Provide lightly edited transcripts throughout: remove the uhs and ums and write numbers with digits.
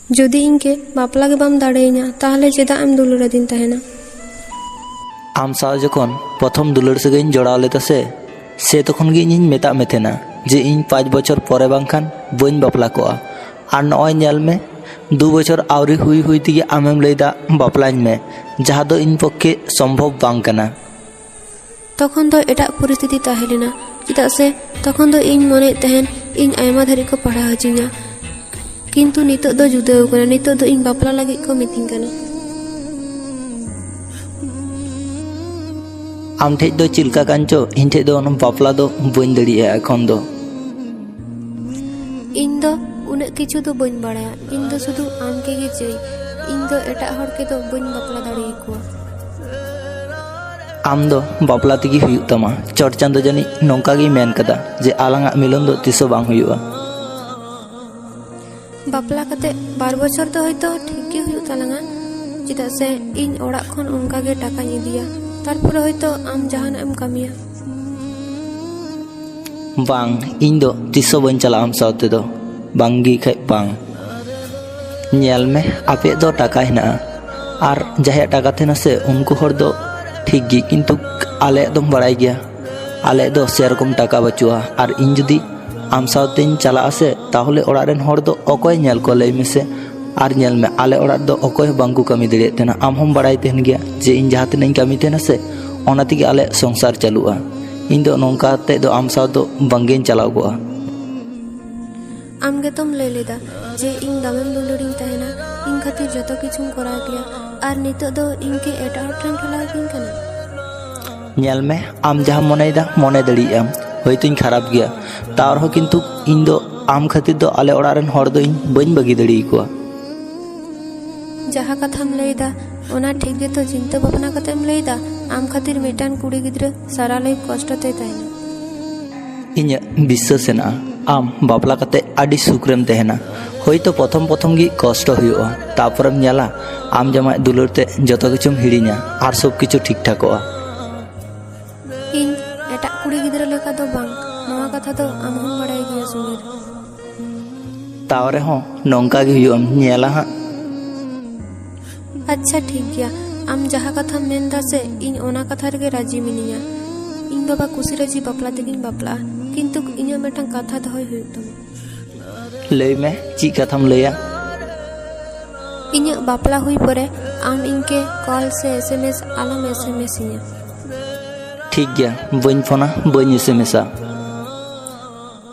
যদি ইনকে বাপলা গে বাম দাড়েইᱧᱟ তাহলে चेदा एम दुलुरादीन तहेना। आम साव जखन प्रथम दुलड़ सागेई जड़ाव लेदा से तखन गे इᱧ मेता मे थेना जे इन 5 बछर परे बांखान बइन बापला कोआ आर नय नेल मे 2 बछर आवरी हुई हुई तेगे आमेम लैदा बापलाñ मे जहाँ दो इन पक्षे सम्भव बांग कना। तखन दो एटा परिस्थिति ताहेलेना चेदा से तखन दो इन मने तहेन इन आयमा धारी को पढ़ा हजिña किन्तु नितो दो जुदाव कना नितो दो इन बापला लागित को मिथिंग कना। आम ठेज दो चिलका कांचो इन ठेज दो बापला दो बइन दड़िया एखन दो इन दो उन्हें किछु दो बइन बाड़ाया इन दो शुधु आम के गे चाइ इन दो एटा हर के दो बइन बापला दाड़े कोआ। आम दो बापला तेगे हुयुग तमा चट चांदो जानी नोंका गे मेन कदा जे आलांगा मिलन दो तिसो बांग हुयुगा। बापला कते 12 बछर तो होयतो ठीक गे हुयुग तालांगा चेदा से इन ओड़ा खन उनका गे टाकाñ इदिया तारपर होयतो आम जहान एम कामिया। बांग इन दो तिसो बइन चला आम सावते दो बांगी खाय बांग नेल में आपे दो टाका हिना आर जहाया टाका थेना से उनको हर दो ठीक गी किन्तु आले दम बड़ाई गया आले दो सेरकम टाका बचुआ आर इन जुदी आम सावतेñ चला से ताहले ओड़ा रेन हर दो अकय नेल को लय मेसे आर नेल में आले ओड़ा दो अकय बांगको कामी दड़िया तेना आम हम बड़ाई तेन गया जे इन जहाँ तेनाñ कामी तेना से ओना तेगे आले संसार चालुआ इन दो नोंका ते दो आम साव दो बांगेñ चलाव गोआ। आम गे तुम लय लेदा जे इन दामेम दुलुड़िñ तहेना इन खातिर जतो किछुम कराव गया आर नितो दो इनके एटा हर ठेन ठेला हकिन कना। नेल में आम जहाँ मनेदा मने दड़िया होयतोñ खराब गया तार हो किन्तु इन दो आम खातिर दो आले ओड़ा रेन हर दो इन बइन बागी दड़ि कोआ। जहाँ कथाम लैदा ओना ठीक गे तो चिंता भावना कतेम लैदा आम खातिर मिटान कुड़ी गिद्रा सारा लाइफ कष्ट ते तहेना। इᱧ विश्वास हेना आम बापला कते आडी सुखरेम तहेना होयतो प्रथम प्रथम गी कष्ट हुयुआ तारपरेम नेला आम जमाय दुलर ते जतो किछुम हिड़िña आर सब किछु ठीक ठाकआ। इन एटा कुड़ी गिद्रा लेका दो बांग नवा कथा दो आम हम बड़ाई गया सुनीर तावरे हो नोंका गे हुयुआ नेला हा। अच्छा ठीक गया आम जहाँ कथा मेनदा से इन ओना कथा रेगे राजी मिनिña इन बाबा कुसी राजी बापला तेगिñ बापला किन्तु इña मेटां कथा दहय हुयुग तमा। लय में ची कथाम लया इña बापला हुई परे आम इनके कॉल से एसएमएस आलम एसएमएस इña। ठीक गया बइन फोना बइन एसएमएसा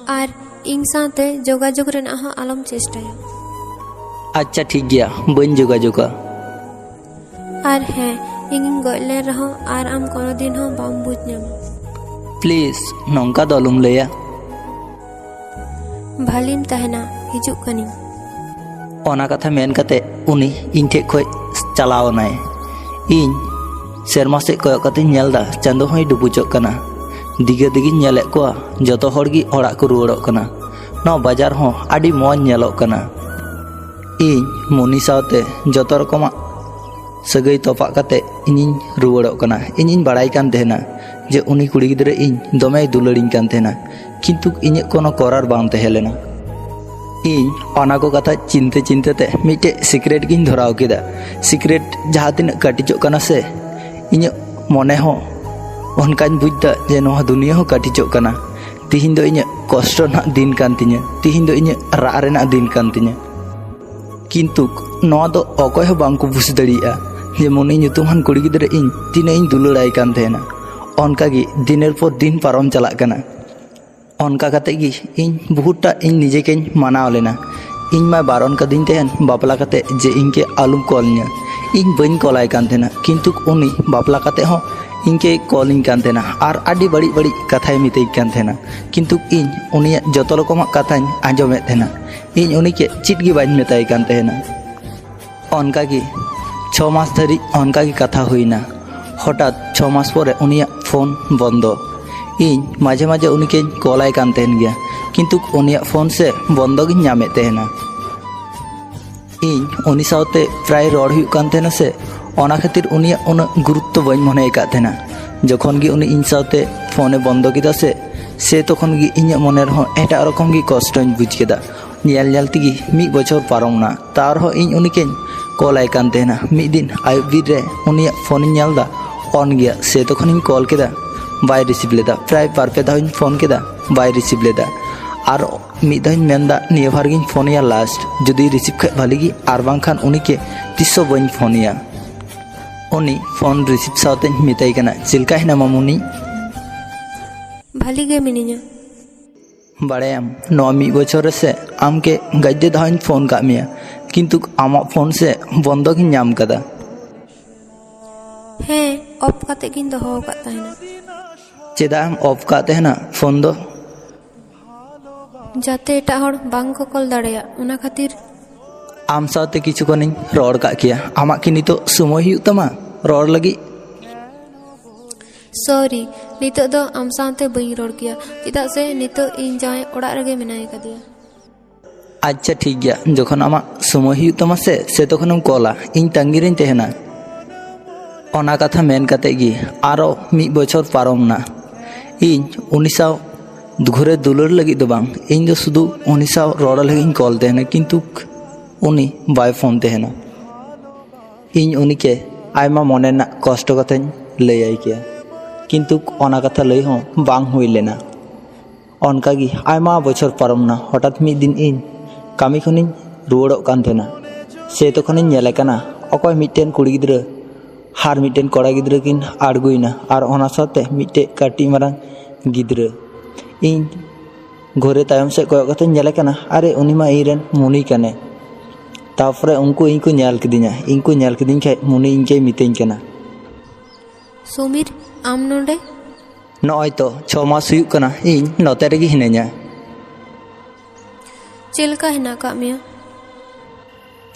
आर इन साथे जोगाजोग रेना हो आलम चेष्टाया। अच्छा ठीक गया बइन जोगाजोगा आर हैं इन गले रहो आर आम कोनो दिन हो बाम बुझ ᱧᱟᱢᱟ। प्लीज नोंका दो अलुम लया भालिम तहेना हिजुग कनिम। ओना कथा मेन कते उनी इन ठे खय चलाव नाय इन सेरमा से कय कते नेलदा चांदो होय डुबुचोग कना दिगे दिगे नेलेक कोआ जतो हरगी ओड़ा को रुवाड़ोग कना न बाजार हो आडी मौज नेलोग कना। इन मुनी सावते जतो रकमा सगई तोपा कते इनिñ रुवाड़ोग कना इनिñ बाड़ाई कान तहेना जे उनी कुड़ी गिद्रा इन दमे दुलड़िñ कान तहेना किन्तु इñाᱹᱜ कोनो करार बांग तहेलेना। इन ओना को कथा चिंते चिंते ते मिटे सिक्रेट गिñ धराव केदा सिक्रेट जहाँ तिना काटिचोग कना से इñाᱹᱜ मने हो ओनकाñ बुझदा जे नोहा दुनिया हो काटिचोग कना तिहिñ दो इñाᱹᱜ कष्ट रᱮᱱᱟᱜ दिन कान तिñा तिहिñ दो इñाᱹᱜ राग रᱮᱱᱟᱜ दिन कान तिñा किन्तु नोआ दो अकय हो बांग को बुझ दड़िया जे मुनी ᱧᱩᱛᱩᱢᱟᱱ कुड़ी गिद्रा इन तिना इन दुलड़ाई कान तहेना ओनकागी दिनेर पर दिन पारम चलाग कना। ओनका कते गी इन बहुतटा इन निजेकेñ मानाव लेना इन मा बारन कदिñ तहेन बापला कते जे इनके आलुम कॉलña इन बइन कॉलाय कान तहेना किन्तु उनी बापला कते हो इनके कॉलिñ कान तहेना आर आडी बड़ी बड़ी कथाय मितेई कान तहेना किन्तु इन उनिया जतो रकमाग कथाñ आंजोमेद तहेना इन उनिके चिट गी बाñ मेताय कान तहेना। ओनकागी 6 मास धरी ओनकागी कथा हुईना हठात 6 मास परे उनिया फोन बंदो इन माझे माझे उनके कॉलाय कान तहेन गया किन्तु उनिया फोन से बंदो गिñ ᱧᱟᱢᱮᱫ तहेना। इन उनी सावते प्राय रड़ हुयुग कान तहेना से ओना खातिर उनिया उना गुरुत्व बाñ मने आकाद तहेना जखन गी उनी इन सावते फोने बंदो केदा से तखन गी इñाᱹᱜ मने रहो एटा रकम गी कष्टᱧ बुझ केदा ᱧᱮᱞ ᱧᱮᱞ ᱛᱮᱜᱮ ᱢᱤᱫ ᱵᱚᱪᱷᱚᱨ ᱯᱟᱨᱚᱢᱱᱟ ᱛᱟᱨᱦᱚᱸ ᱤᱧ ᱩᱱᱤᱠᱮᱧ ᱠᱚᱞᱟᱭ ᱠᱟᱱ ᱛᱟᱦᱮᱱᱟ ᱢᱤᱫ ᱫᱤᱱ ᱟᱭᱩᱵ ᱵᱤᱨ ᱨᱮ ᱩᱱᱤᱭᱟᱜ ᱯᱷᱳᱱᱤᱧ ᱧᱮᱞ ᱮᱫᱟ ᱚᱱ ᱜᱮᱭᱟ ᱥᱮ ᱛᱚᱠᱷᱚᱱᱤᱧ ᱠᱚᱞ ᱠᱮᱫᱟ ᱵᱟᱭ ᱨᱤᱥᱤᱵᱷ ᱞᱮᱫᱟ ᱯᱨᱟᱭ ᱵᱟᱨ-ᱯᱮ ᱫᱷᱟᱣ ᱤᱧ ᱯᱷᱳᱱ ᱠᱮᱫᱟ ᱵᱟᱭ ᱨᱤᱥᱤᱵᱷ ᱞᱮᱫᱟ ᱟᱨ ᱢᱤᱫ ᱫᱷᱟᱣ ᱤᱧ ᱢᱮᱱᱫᱟ ᱱᱤᱭᱟᱹ ᱵᱟᱨ ᱜᱤᱧ ᱯᱷᱳᱱᱮᱭᱟ ᱞᱟᱥᱴ ᱡᱩᱫᱤ ᱨᱤᱥᱤᱵᱷ ᱠᱷᱟᱡ ᱵᱷᱟᱹᱞᱤ ᱜᱮ ᱟᱨ ᱵᱟᱝᱠᱷᱟन ᱩᱱᱤকে ᱛᱤᱥᱦᱚᱸ ᱵᱟᱹᱧ ᱯᱷᱳᱱᱮᱭᱟ ᱩᱱᱤ ᱯᱷᱳᱱ ᱨᱤᱥᱤᱵᱷ ᱥᱟᱶᱛᱮᱧ ᱢᱮᱛᱟᱭ ᱠᱟᱱᱟ ᱪᱮᱫ ᱞᱮᱠᱟ ᱦᱮᱱᱟᱢᱟ ᱢᱩᱱᱤ ᱵᱷᱟᱞᱤ ᱜᱮ ᱢᱤᱱᱟᱹᱧᱟ ᱵᱟᱲᱟᱭᱟᱢ ᱱᱚᱣᱟ ᱢᱤᱫ ᱵᱚᱪᱷᱚᱨ ᱨᱮᱥᱮ ᱟᱢকে ᱜᱟᱡᱫᱮ ᱫᱷᱟᱣ ᱤᱧ ᱯᱷᱳᱱ ᱠᱟᱜ ᱢᱮᱭᱟ ᱠᱤᱱᱛᱩ ᱟᱢᱟᱜ ᱯᱷᱳᱱ ᱥᱮ ᱵᱚᱱᱫᱚ ᱜᱤᱧ ᱧᱟᱢ ᱠᱟᱫᱟ ᱦᱮᱸ ᱚᱯᱷ ᱠᱟᱛᱮ ᱜᱤᱧ ᱫᱚᱦᱚ ᱟᱠᱟᱫ ᱛᱟᱦᱮᱱᱟ ᱪᱮᱫᱟᱜ ᱮᱢ ᱚᱯᱷ ᱠᱟᱜ ᱛᱟᱦᱮᱱᱟ ᱯᱷᱳᱱ ᱫᱚ ᱡᱟᱛᱮ ᱮᱴᱟᱜ ᱦᱚᱲ ᱵᱟᱝ ᱠᱚ ᱠᱚᱞ ᱫᱟᱲᱮᱭᱟᱜ ᱚᱱᱟ ᱠᱷᱟᱹᱛᱤᱨ ᱟᱢ ᱥᱟᱶᱛᱮ ᱠᱤᱪᱷᱩᱠᱷᱚᱱᱤᱧ ᱨᱚᱲ ᱠᱟᱜ ᱠᱮᱭᱟ ᱟᱢᱟᱜ ᱠᱤ ᱱᱤᱛᱚᱜ ᱥᱚᱢᱚᱭ ᱦᱩᱭᱩᱜ ᱛᱟᱢᱟ ᱨᱚᱲ ᱞᱟᱹᱜᱤᱫ ᱥᱚᱨᱤ ᱱᱤᱛᱚᱜ ᱫᱚ ᱟᱢ ᱥᱟᱶᱛᱮ ᱵᱟᱹᱧ ᱨᱚᱲ ᱠᱮᱭᱟ ᱪᱮᱫᱟᱜ ᱥᱮ ᱱᱤᱛᱚᱜ ᱤᱧ ᱡᱟᱶᱟᱭ ᱚᱲᱟᱜ ᱨᱮᱜᱮ ᱢᱮᱱᱟᱭ ᱠᱟᱫᱮᱭᱟ ᱟᱪᱪᱷᱟ ᱴᱷᱤᱠ ᱜᱮᱭᱟ ᱡᱚᱠᱷᱚᱱ ᱟᱢᱟᱜ ᱥᱚᱢᱚᱭ ᱦᱩᱭᱩᱜ ᱛᱟᱢᱟ ᱥᱮ ᱛᱚᱠᱷᱚᱱᱮᱢ ᱠᱚᱞᱟ ᱤᱧ ᱛᱟᱺᱜᱤ ᱨᱤᱧ ᱛᱟᱦᱮᱱᱟ ᱚᱱᱟ ᱠᱟᱛᱷᱟ ᱢᱮᱱ ᱠᱟᱛᱮᱫ ᱜᱮ ᱟᱨᱚ ᱢᱤᱫ ᱵᱚᱪᱷᱚᱨ ᱯᱟᱨᱚᱢᱱᱟ ᱤᱧ ᱩᱱᱤ ᱥᱟᱶ ঘুরে দুলার ᱞᱟᱹᱜᱤᱫ ᱫᱚ ᱵᱟᱝ ᱤᱧ ᱫᱚ ᱥᱩᱫᱷᱩ ᱩᱱᱤ ᱥᱟᱶ ᱨᱚᱲ ᱞᱟᱹᱜᱤᱫ ᱤᱧ ᱠᱚᱞ ᱛᱟᱦᱮᱱᱟ ᱠᱤᱱᱛᱩ ᱩᱱᱤ ᱵᱟᱭ ᱯᱷᱳᱱ ᱛᱟᱦᱮᱱᱟ ᱤᱧ ᱩᱱᱤকে ᱟᱭᱢᱟ ᱢᱚᱱᱮ ᱨᱮᱱᱟᱜ ᱠᱚᱥᱴᱚ ᱠᱟᱛᱷᱟᱧ ᱞᱟᱹᱭᱟᱭ ᱠᱮᱭᱟ ᱠᱤᱱᱛᱩ ᱚᱱᱟ ᱠᱟᱛᱷᱟ ᱞᱟᱹᱭ ᱦᱚᱸ ᱵᱟᱝ ᱦᱩᱭ ᱞᱮᱱᱟ ᱚᱱᱠᱟᱜᱮ ᱟᱭᱢᱟ ᱵᱚᱪᱷᱚᱨ ᱯᱟᱨᱚᱢᱱᱟ ᱦᱚᱴᱟᱛ ᱢᱤᱫ ᱫᱤᱱ ᱤᱧ ᱠᱟᱹᱢᱤ ᱠᱷᱚᱱᱤᱧ ᱨᱩᱣᱟᱹᱲᱚᱜ ᱠᱟᱱ ᱛᱟᱦᱮᱱᱟ ᱥᱮ ᱛᱚᱠᱷᱚᱱᱤᱧ ᱧᱮᱞᱮ ᱠᱟᱱᱟ ᱚᱠᱚᱭ ᱢᱤᱫᱴᱮᱱ ᱠᱩᱲᱤ ᱜᱤᱫᱽᱨᱟᱹ ᱟᱨ ᱢᱤᱫᱴᱮᱱ ᱠᱚᱲᱟ ᱜᱤᱫᱽᱨᱟᱹ ᱠᱤᱱ ᱟᱬᱜᱚᱭᱮᱱᱟ ᱟᱨ ᱚᱱᱟ ᱥᱟᱶᱛᱮ ᱢᱤᱫᱴᱮᱱ ᱠᱟᱹᱴᱤᱡ ᱢᱟᱨᱟᱝ ᱜᱤᱫᱽᱨᱟᱹ ᱤᱧ ঘুরে তাᱭᱚᱢ ᱥᱮᱫ ᱠᱚᱭᱚᱜ ᱠᱟᱛᱮᱧ ᱧᱮᱞᱮ ᱠᱟᱱᱟ ᱟᱨᱮ ᱩᱱᱤ ᱢᱟ ᱤᱧ ᱨᱮᱱ ᱢᱩᱱᱤ ᱠᱟᱱᱮ ᱛᱟᱨᱯᱚᱨᱮ ᱩᱱᱠᱩ ᱤᱧ ᱠᱚ ᱧᱮᱞ ᱠᱤᱫᱤᱧᱟ ᱤᱧ ᱠᱚ ᱧᱮᱞ ᱠᱤᱫᱤᱧ ᱠᱷᱟᱡ ᱢᱩᱱᱤ ᱤᱧᱠᱮ ᱢᱤᱛᱟᱹᱧ ᱠᱟᱱᱟ ᱥᱚᱢᱤᱨ ᱟᱢ ᱱᱚᱰᱮ ᱱᱚᱜᱼᱚᱭ ᱛᱚ 6 ᱢᱟᱥ ᱦᱩᱭᱩᱜ ᱠᱟᱱᱟ ᱤᱧ ᱱᱚᱛᱮ ᱨᱮᱜᱮ ᱦᱤᱱᱟᱹᱧᱟ ᱪᱮᱫ ᱞᱮᱠᱟ ᱦᱮᱱᱟᱜ ᱟᱠᱟᱫ ᱢᱮᱭᱟ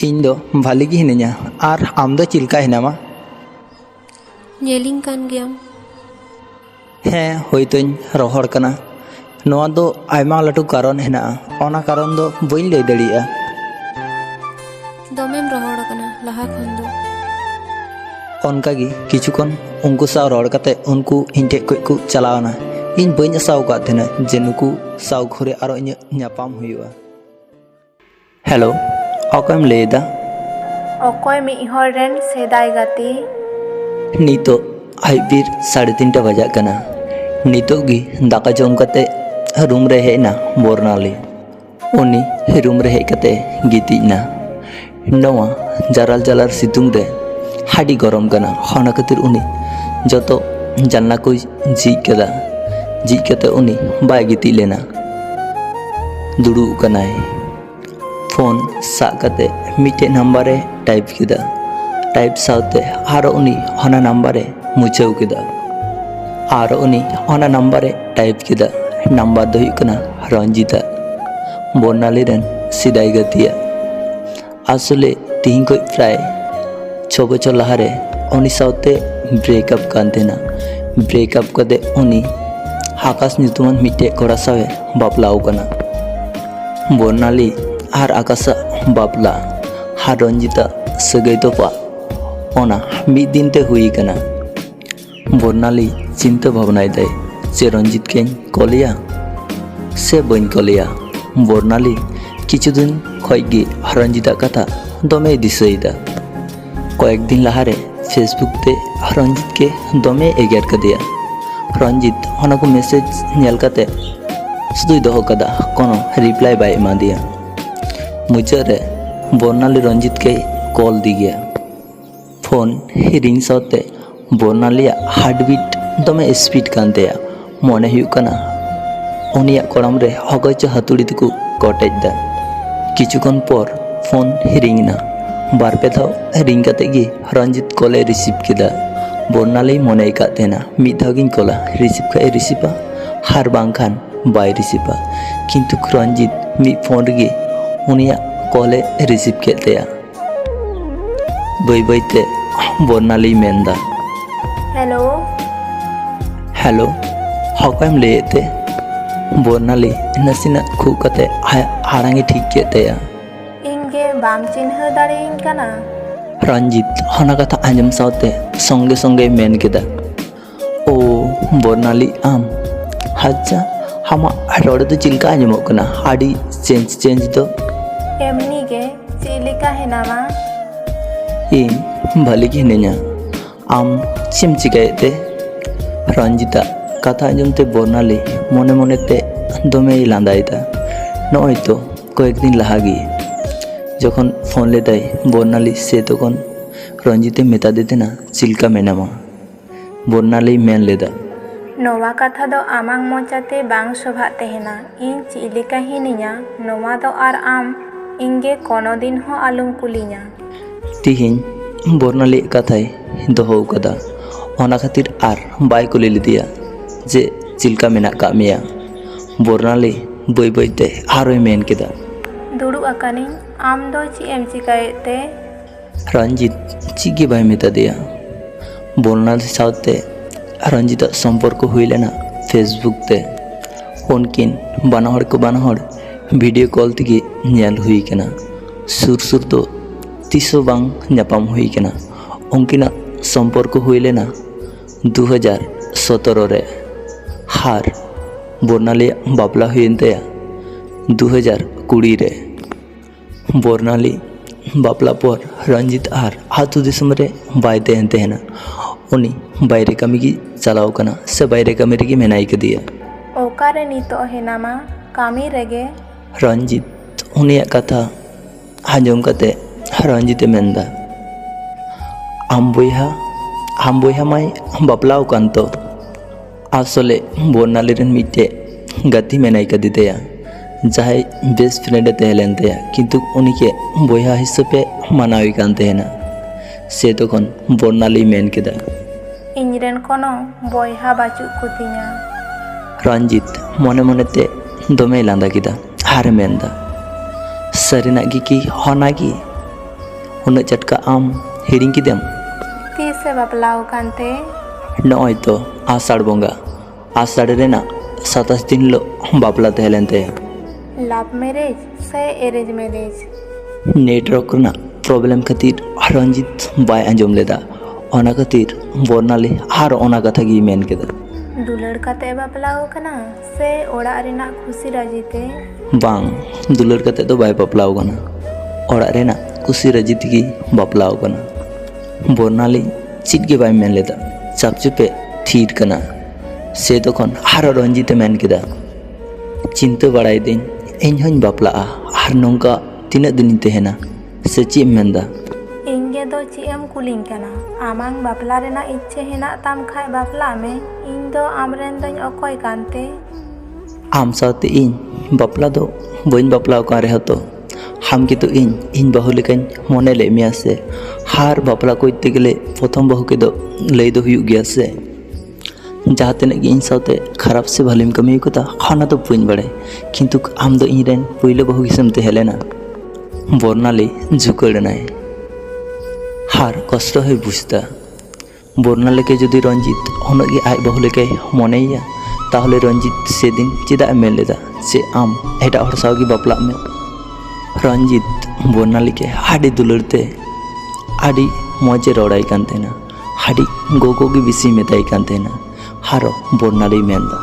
ᱤᱧ ᱫᱚ ᱵᱷᱟᱹᱞᱤ ᱜᱮ ᱦᱤᱱᱟᱹᱧᱟ ᱟᱨ ᱟᱢ ᱫᱚ ᱪᱮᱫ ᱞᱮᱠᱟ ᱦᱮᱱᱟᱢᱟ ᱧᱮᱞᱤᱧ ᱠᱟᱱ ᱜᱮᱭᱟᱢ ᱦᱮᱸ ᱦᱳᱭᱛᱳᱧ ᱨᱚᱦᱚᱲ ᱠᱟᱱᱟ ᱱᱚᱣᱟ ᱫᱚ ᱟᱭᱢᱟ ᱞᱟᱹᱴᱩ ᱠᱟᱨᱚᱱ ᱦᱮᱱᱟᱜᱼᱟ ᱚᱱᱟ ᱠᱟᱨᱚᱱ ᱫᱚ ᱵᱟᱹᱧ ᱞᱟᱹᱭ ᱫᱟᱲᱮᱭᱟᱜᱼᱟ ᱫᱚᱢᱮᱢ ᱨᱚᱦᱚᱲ ᱟᱠᱟᱱᱟ ᱞᱟᱦᱟ ᱠᱷᱚᱱ ᱫᱚ ᱚᱱᱠᱟᱜᱮ ᱠᱤᱪᱷᱩᱠᱷᱚᱱ ᱩᱱᱠᱩ ᱥᱟᱶ ᱨᱚᱲ ᱠᱟᱛᱮ ᱩᱱᱠᱩ ᱤᱧ ᱴᱷᱮᱡ ᱠᱷᱚᱡ ᱠᱚ ᱪᱟᱞᱟᱣᱱᱟ ᱤᱧ ᱵᱟᱹᱧ ᱟᱥᱟᱣ ᱟᱠᱟᱫ ᱛᱟᱦᱮᱱᱟ ᱡᱮ ᱱᱩᱠᱩ ᱥᱟᱶ ᱜᱷᱩᱨᱮ ᱟᱨᱚ ᱤᱧᱟᱹᱜ ᱧᱟᱯᱟᱢ ᱦᱩᱭᱩᱜᱼᱟ ᱦᱮᱞᱳ ᱚᱠᱚᱭᱮᱢ ᱞᱟᱹᱭᱮᱫᱟ ᱚᱠᱚᱭ ᱢᱤᱫ ᱦᱚᱲ ᱨᱮᱱ ᱥᱮᱫᱟᱭ ᱜᱟᱛᱮ ᱱᱤᱛᱚᱜ ᱟᱭᱩᱵ ᱵᱤᱨ 3:30 ᱵᱟᱡᱟᱜ ᱠᱟᱱᱟ ᱱᱤᱛᱚᱜ ᱜᱮ ᱫᱟᱠᱟ ᱡᱚᱢ ᱠᱟᱛᱮ ᱨᱩᱢ ᱨᱮ ᱦᱮᱡ ᱮᱱᱟ ᱵᱚᱨᱱᱟᱞᱤ ᱩᱱᱤ ᱨᱩᱢ ᱨᱮ ᱦᱮᱡ ᱠᱟᱛᱮ ᱜᱤᱛᱤᱡ ᱮᱱᱟ ᱱᱚᱣᱟ ᱡᱟᱨᱟᱞ ᱡᱟᱞᱟᱨ ᱥᱤᱛᱩᱝ ᱨᱮ ᱟᱹᱰᱤ ᱜᱚᱨᱚᱢ ᱠᱟᱱᱟ ᱚᱱᱟ ᱠᱷᱟᱹᱛᱤᱨ ᱩᱱᱤ ᱡᱚᱛᱚ ᱡᱟᱱᱞᱟ ᱠᱚᱭ ᱡᱷᱤᱡ ᱠᱮᱫᱟ ᱡᱷᱤᱡ ᱠᱟᱛᱮ ᱩᱱᱤ ᱵᱟᱭ ᱜᱤᱛᱤᱡ ᱞᱮᱱᱟ ᱫᱩᱲᱩᱵ ᱠᱟᱱᱟᱭ ᱯᱷᱳᱱ ᱥᱟᱵ ᱠᱟᱛᱮ ᱢᱤᱫᱴᱮᱡ ᱱᱟᱢᱵᱟᱨᱮ ᱴᱟᱭᱤᱯ ᱠᱮᱫᱟ ᱴᱟᱭᱤᱯ ᱥᱟᱶᱛᱮ ᱟᱨᱚ ᱩᱱᱤ ᱚᱱᱟ ᱱᱟᱢᱵᱟᱨᱮ ᱢᱩᱪᱷᱟᱹᱣ ᱠᱮᱫᱟ ᱟᱨᱚ ᱩᱱᱤ ᱚᱱᱟ ᱱᱟᱢᱵᱟᱨᱮ ᱴᱟᱭᱤᱯ ᱠᱮᱫᱟ ᱱᱟᱢᱵᱟর ᱫᱚ ᱦᱩᱭᱩᱜ ᱠᱟᱱᱟ ᱨᱚᱧᱡᱤᱛᱟ বর্ণালী রেন সিদাই গাতিয়া আসলে তিন কই প্রায় 6 বছর লাহারে উনি সাথে ব্রেকআপ কান তেনা ব্রেকআপ কদে উনি আকাশ নিতুমান মিটে কড়া সাথে বাপলাও কানা বর্ণালী আর আকাশা বাপলা আর রঞ্জিতা সগাই তোপা ওনা মিদ দিনতে হুই কানা বর্ণালী চিন্তা ভাবনায় দেয় যে রঞ্জিতকে কলিয়া সে বইন কলিয়া বর্ণালী কিছুদিন খয়গে রঞ্জিতা কথা দমে দিশাইদা কয়েকদিন লাহারে ফেসবুকতে রঞ্জিতকে দমে এগের কাদিয়া রঞ্জিত অনাকু মেসেজ নেল কাতে শুধুই দহ কাদা কোনো রিপ্লাই বাই এমা দিয়া মুচারে বর্ণালী রঞ্জিতকে কল দি গিয়া ফোন রিং সাথে বর্ণালীয়া হার্টবিট দমে স্পিড কান তেয়া মনে হুᱭᱩᱜ ᱠᱟᱱᱟ ᱩᱱᱤᱭᱟᱜ ᱠᱚᱲᱟᱢ ᱨᱮ ᱦᱚᱜᱚᱭᱪᱚ ᱦᱟᱹᱛᱩᱲᱤ ᱛᱮᱠᱚ ᱠᱚᱴᱮᱡ ᱫᱟ ᱠᱤᱪᱷᱩᱠᱷᱚᱱ ᱯᱚᱨ ᱯᱷᱳᱱ ᱨᱤᱝ ᱮᱱᱟ ᱵᱟᱨᱯᱮ ᱫᱷᱟᱣ ᱨᱤᱝ ᱠᱟᱛᱮ ᱜᱮ ᱨᱚᱧᱡᱤᱛ ᱠᱚᱞᱮ ᱨᱤᱥᱤᱵᱷ ᱠᱮᱫᱟ ᱵᱚᱨᱱᱟᱞᱤ ᱢᱚᱱᱮ ᱟᱠᱟᱫ ᱛᱟᱦᱮᱱᱟ ᱢᱤᱫ ᱫᱷᱟᱣ ᱜᱤᱧ ᱠᱚᱞᱟ ᱨᱤᱥᱤᱵᱷ ᱠᱷᱟᱡ ᱨᱤᱥᱤᱵᱷᱟ ᱟᱨ ᱵᱟᱝᱠᱷᱟᱱ ᱵᱟᱭ ᱨᱤᱥᱤᱵᱷᱟ ᱠᱤᱱᱛᱩ ᱨᱚᱧᱡᱤᱛ ᱢᱤᱫ ᱯᱷᱳᱱ ᱨᱮᱜᱮ ᱩᱱᱤᱭᱟᱜ ᱠᱚᱞᱮ ᱨᱤᱥᱤᱵᱷ ᱠᱮᱫ ᱛᱟᱭᱟ ᱵᱟᱹᱭ ᱵᱟᱹᱭᱛᱮ ᱵᱚᱨᱱᱟᱞᱤ ᱢᱮᱱᱫᱟ ᱦᱮᱞᱳ ᱦᱮᱞᱳ ᱚᱠᱚᱭᱮᱢ ᱞᱟᱹᱭᱮᱫ ᱛᱮ বর্ণালী নাসিনাᱜ ᱠᱷᱩᱜ ᱠᱟᱛᱮ ᱟᱲᱟᱝ ᱮ ᱴᱷᱤᱠ ᱠᱮᱫ ᱛᱟᱭᱟ ᱤᱧ ᱜᱮ ᱵᱟᱢ ᱪᱤᱱᱦᱟᱹᱣ ᱫᱟᱲᱮᱭᱟᱹᱧ ᱠᱟᱱᱟ রঞ্জিত অনা কথা আঞ্জম সাথে সঙ্গে সঙ্গে মেন কেদা ও বর্ণালী আম আচ্ছা ᱟᱢᱟᱜ ᱨᱚᱲ ᱫᱚ ᱪᱮᱫ ᱞᱮᱠᱟ ᱟᱸᱡᱚᱢᱚᱜ ᱠᱟᱱᱟ? ᱟᱹᱰᱤ ᱪᱮᱧᱡᱽ ᱫᱚ᱾ एमनी गे चेद लेका हेनामा? ᱤᱧ ᱵᱷᱟᱹᱞᱤ ᱜᱮ ᱦᱤᱱᱟᱹᱧᱟ᱾ ᱟᱢ ᱪᱮᱫ ᱮᱢ ᱪᱤᱠᱟᱹᱭᱮᱫ ᱛᱮ? ᱨᱚᱧᱡᱤᱛᱟᱜ ᱠᱟᱛᱷᱟ ᱟᱸᱡᱚᱢ ᱛᱮ ᱵᱚᱨᱱᱟᱞᱤ ᱢᱚᱱᱮ ᱢᱚᱱᱮᱛᱮ ᱫᱚᱢᱮᱭ ᱞᱟᱸᱫᱟᱭᱮᱫᱟ। ᱱᱚᱜᱼᱚᱭ ᱛᱚ কয়েক দিন লাহা গিয়ে যখন ফোন লেদাই বর্ণালী সে তখন রঞ্জিতে মেতা দিতে না চিলকা মেনামা। বর্ণালী মেন লেদা नोवा कथा दो आमांग मोचाते बांग शोभा तेहेना। इन चेद लेका हिनिया नोवा दो आर आम इंगे कोनो दिन हो आलुम कुलिया। तिहिन बर्णाली कथाय दोहो कदा ओना खातिर आर बाय कुली लिदिया जे चिलका मेना का मिया। बर्णाली बई बईते आरोय मेन केदा दुड़ू अकानी आम दो ची एम चिकायते? रंजित चीगे बाय मेता दिया। बर्णाली साथे रंजिता संपर्क हुई लेना फेसबुक ते। उनकिन बानाहड़ को बानाहड़ वीडियो कॉल तेगे नेल हुई केना। सुर सुर तो तीसो बांग न्यापाम हुई केना। उनकिना संपर्क हुई लेना 2017 रे। हार बर्णाली बापला हुई तया 2020 रे। बर्णाली बापला पर रंजित आर आतु दिसम रे बाय तहन तहना। उनी बायरे कमी की चलाव कना से बायरे कमी रेगी मेनाई कदिया। ओकारे नितो हेनामा कामी रेगे? रंजित उनिया कथा आंजम कते रंजिते मेंदा आम बोयहा माय बापलाव कांतो आसले बर्णाली रेन मिटे गति मेनाई कदितेया जहाय बेस्ट फ्रेंड तहलेन तेया किंतु उनी के बोयहा हिसाबे मानावी कान तेना। से तखन बर्णाली मेन केदा इनरेन कोनो बोयहा बाचु कुतिया। रंजित मने मनेते दमे लांदा केदा हार मेंदा सरिना की होना की उन चटका आम हिरिंग किदेम? तीसे बापलाव कांते? नॉय तो आषाढ़ बोंगा आषाढ़ रेना 27 दिन लो बापला तहलेन ते। लव मैरिज से अरेंज मैरिज? नेटवर्क ना प्रॉब्लम खातिर रंजित बाय आंजम लेदा ओना खातिर बर्णाली हार ओना कथा गी मेन केदा। दुलड़ काते बापलाव कना से ओड़ा रेना खुशी राजीते? बांग दुलड़ कते तो बाय बापलाव कना ओड़ा रेना खुशी राजी तेगी बापलाव कना। बर्णाली चिट गे बाय मेन लेदा चापचुपे थीर कना। से तखन हार रंजिते मेन केदा चिंता बड़ाई दिन इन हन बापला आर नोंका तीना दिन तहना से ची मेंदा? इंगे दो ची एम कुलिंग कना आमांग बापला रेना इच्छे हेना ताम खाय बापला में इन दो आमरेन दोñ अकोय कांते? आम साथे इन बापला दो बइन बापला का रे हतो हम के तो इन बाहु लेकन मने ले मिया से हार बापला कोइते गेले प्रथम बाहु के दो लई दो हुयु गया से जहाँ तक इन साथे खराब से भलिम कमी कोता खाना तो पुइन बड़े किंतु आम दो इनरेन पहले बहु किसम ते हेलेना। बर्णाली झुकड़नाय हार कष्ट है बुझता। बर्णाली के जदि रंजित उनगे आज बहु लेके मनेया ताहले रंजित से दिन चेदा मेन लेदा से आम एटा हर सावगी बापला में। रंजित बर्णाली के आड़ी दुलड़ते आड़ी मजे रोड़ाई कान तेना आड़ी गोगो की बिसी मेताई कान तेना हारो बर्णाली मेंदा।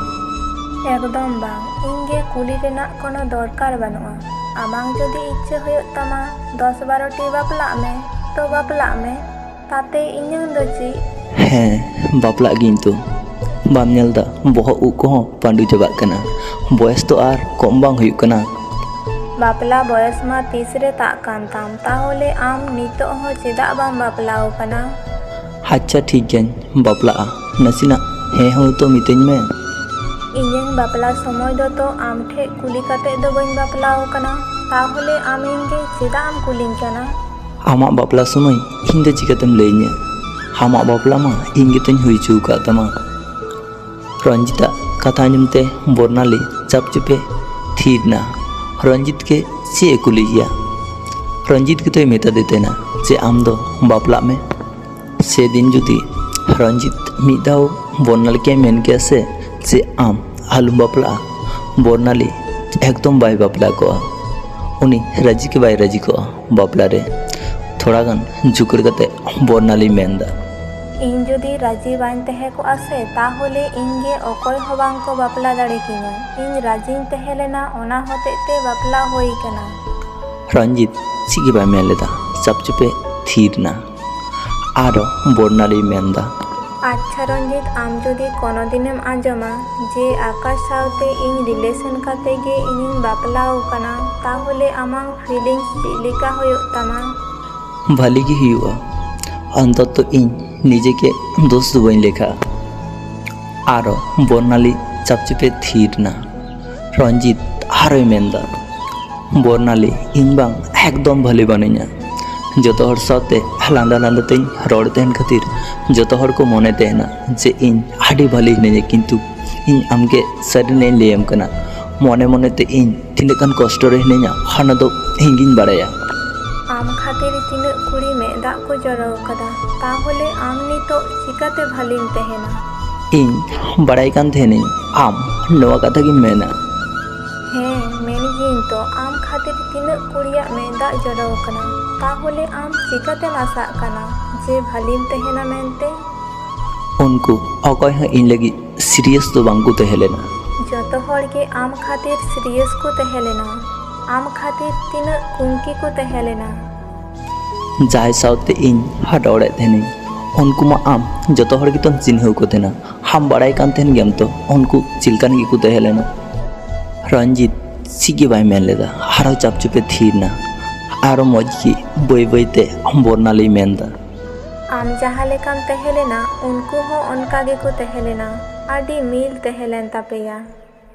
एकदम बांग इंगे कुली रेना कोनो दरकार बानुआ। आमांग जदि इच्छे होयत तमा 10-12टी बापला में तो बापला में ताते इᱧᱟᱹᱝ दो ची? ᱦᱮᱸ ᱵᱟᱯᱞᱟᱜ ᱜᱤᱧ ᱛᱚ ᱵᱟᱢ ᱧᱮᱞᱫᱟ ᱵᱚᱦᱚᱜ ᱩᱵ ᱠᱚᱦᱚᱸ ᱯᱟᱸᱰᱩ ᱪᱟᱵᱟᱜ ᱠᱟᱱᱟ ᱵᱚᱭᱮᱥ ᱛᱚ ᱟᱨ ᱠᱚᱢ ᱵᱟᱝ ᱦᱩᱭᱩᱜ ᱠᱟᱱᱟ। बापला बयस मा 30 रे ताक कान ताम ताहले आम नितो हो चेदा बाम बापलाव कना? अच्छा ठीक गयाᱧ ᱵᱟᱯᱞᱟᱜᱼᱟ ᱱᱟᱥᱮᱱᱟᱜ ᱦᱮᱸ ᱦᱚᱸ ᱛᱚ ᱢᱤᱛᱟᱹᱧ ᱢᱮ। इᱧᱟᱹᱝ बापला समय दो तो आम ठे कुली काते दो बइन बापलाव कना ताहले आम इंगे चेदा आम कुलिंग कना? आमाग बापला समय ᱤᱧ ᱫᱚ ᱪᱤᱠᱟᱹᱛᱮᱢ ᱞᱟᱹᱭᱟᱹᱧᱟ आमाग बापला मा ᱤᱧ ᱜᱮᱛᱚᱧ ᱦᱩᱭ ᱦᱚᱪᱚ ᱟᱠᱟᱫ ᱛᱟᱢᱟ। रंजिता कथा आंजमते बर्णाली चापचुपे थीर ना। रंजित के चे कुली गया रंजित के तो मेता देते ना जे आम दो बापला में। से दिन जुदी रंजित मिदाव बर्णाली के मेन के से जे आम आलू बापला बर्णाली एकदम बाय बापला को उनी राजी के बाय राजी को बापला रे थोड़ा गान झुकड़ कते बर्णाली मेंदा ᱤᱧ ᱡᱩᱫᱤ ᱨᱟজি ᱵᱟᱹᱧ ᱛᱟᱦᱮᱸ ᱠᱚᱜᱼᱟ ᱥᱮ ᱛᱟᱦᱚᱞᱮ ᱤᱧ ᱜᱮ ᱚᱠᱚᱭ ᱦᱚᱸ ᱵᱟᱝ ᱠᱚ ᱵᱟᱯᱞᱟ ᱫᱟᱲᱮ ᱠᱤᱧᱟ᱾ ᱤᱧ ᱨᱟজিᱧ ᱛᱟᱦᱮᱸ ᱞᱮᱱᱟ, ᱚᱱᱟ ᱦᱚᱛᱮᱡ ᱛᱮ ᱵᱟᱯᱞᱟ ᱦᱩᱭ ᱠᱟᱱᱟ। ᱨᱚᱧᱡᱤᱛ ᱪᱮᱫ ᱜᱮ ᱵᱟᱭ ᱢᱮᱱ ᱞᱮᱫᱟ, ᱪᱟᱯᱪᱩᱯᱮ ᱛᱷᱤᱨ ᱮᱱᱟ। ᱟᱨᱚ ᱵᱚᱨᱱᱟᱞᱤ ᱢᱮᱱᱫᱟ, আচ্ছা রঞ্জিত, আম যদি কোনো দিনেম আঁজমা যে আকাশ সাথে ইñ রিলেশন কাতে গে ইᱧিᱧ বাপলাও কানা, তাহলে আমার ফিলিংস চেদ লেকা ᱦᱩᱭᱩᱜ ᱛᱟᱢᱟ? ᱵᱷᱟᱹᱞᱤ ᱜᱮ ᱦᱩᱭᱩᱜᱼᱟ। ᱚᱱᱛᱚᱛᱚ ᱤᱧ ᱱᱤᱡᱮকে দোষ ᱫᱚ ᱵᱟᱹᱧ লেখᱟᱜᱼᱟ। আরো বর্ণালী চাপচুপে থির না। রঞ্জিত আরোই মেনদা, বর্ণালী ইñ বাং একদম ভালো বানাইᱧᱟ। যত হর সাথে লান্দা লান্দা তেñ রড় তেন খাতির যত হর কো মনে তেনা যে ইñ আডি ভালো হিনাᱧᱟ, কিন্তু ইñ আমকে সারিনেñ ᱞᱟᱹᱭᱟᱢ ᱠᱟᱱᱟ। মনে মনে তে ইñ তিনাᱹᱜ ᱜᱟᱱ ᱠᱚᱥᱴᱚ ᱨᱮ ᱦᱤᱱᱟᱹᱧᱟ ᱦᱟᱱᱟ ᱫᱚ ᱤᱧ ᱜᱤᱧ ᱵᱟᱲᱟᱭᱟ। আম খাতির তিনাᱹᱜ কুড়ি মেᱫ ᱫᱟᱜ ᱠᱚ ᱡᱚᱨᱚ ᱟᱠᱟᱫᱟ, তাহলে আম নিতোᱜ চিকাতে ভালিম ᱛᱟᱦᱮᱱᱟ? ᱤᱧ ᱵᱟᱲᱟᱭ ᱠᱟᱱ ᱛᱟᱦᱮᱱᱤᱧ ᱟᱢ ᱱᱚᱣᱟ ᱠᱟᱛᱷᱟ ᱜᱮᱢ ᱢᱮᱱᱟ। হ্যাঁ মেন গিয়েᱧ তো, আম খাতির তিনাᱹᱜ কুড়িᱭᱟᱜ ᱢᱮᱫ ᱫᱟᱜ ᱡᱚᱨᱚ ᱟᱠᱟᱱᱟ, তাহলে আম চিকাতেᱢ আশাᱜ ᱠᱟᱱᱟ যে ভালিম ᱛᱟᱦᱮᱱᱟ ᱢᱮᱱᱛᱮ? ᱩᱱᱠᱩ ᱚᱠᱚᱭ ᱦᱚᱸ ᱤᱧ ᱞᱟᱹᱜᱤᱫ ᱥᱤᱨᱤᱭᱟᱥ ᱫᱚ ᱵᱟᱝᱠᱚ ᱛᱟᱦᱮᱸ ᱞᱮᱱᱟ। ᱡᱚᱛᱚ ᱦᱚᱲ ᱜᱮ ᱟᱢ ᱠᱷᱟᱹᱛᱤᱨ ᱥᱤᱨᱤᱭᱟᱥ ᱠᱚ ᱛᱟᱦᱮᱸ ᱞᱮᱱᱟ। ᱟᱢ ᱠᱷᱟᱹᱛᱤᱨ ᱛᱤᱱᱟᱹᱜ ᱠᱩᱝᱠᱤ ᱠᱚ ᱛᱟᱦᱮᱸ ᱞᱮᱱᱟ। ᱡᱟᱦᱟᱸᱭ ᱥᱟᱶᱛᱮ ᱤᱧ ᱨᱚᱲᱮᱫ ᱛᱟᱦᱮᱱᱤᱧ ᱩᱱᱠᱩ ᱢᱟ ᱟᱢ ᱡᱚᱛᱚ ᱦᱚᱲ ᱜᱮᱛᱚᱢ ᱪᱤᱱᱦᱟᱹᱣ ᱠᱚ ᱛᱟᱦᱮᱱᱟ। ᱟᱢ ᱵᱟᱲᱟᱭ ᱠᱟᱱ ᱛᱟᱦᱮᱱ ᱜᱮᱭᱟᱢ ᱛᱚ ᱩᱱᱠᱩ ᱪᱮᱫ ᱞᱮᱠᱟᱱ ᱜᱮᱠᱚ ᱛᱟᱦᱮᱸ ᱞᱮᱱᱟ। রঞ্জিত ᱪᱮᱫ ᱜᱮ ᱵᱟᱭ ᱢᱮᱱ ᱞᱮᱫᱟ, ᱟᱨᱚ ᱪᱟᱯᱪᱩᱯᱮ ᱛᱷᱤᱨ ᱮᱱᱟ। ᱟᱨᱚ ᱢᱚᱡᱽ ᱜᱮ ᱵᱟᱹᱭ ᱵᱟᱹᱭᱛᱮ ᱵᱚᱨᱱᱟᱞᱤ ᱢᱮᱱᱫᱟ, ᱟᱢ ᱡᱟᱦᱟᱸ ᱞᱮᱠᱟᱢ ᱛᱟᱦᱮᱸ ᱞᱮᱱᱟ ᱩᱱᱠᱩ ᱦᱚᱸ ᱚᱱᱠᱟ ᱜᱮᱠᱚ ᱛᱟᱦᱮᱸ ᱞᱮᱱᱟ। ᱟᱹᱰᱤ ᱢᱤᱞ ᱛᱟᱦᱮᱸ ᱞᱮᱱ ᱛᱟᱯᱮᱭᱟ।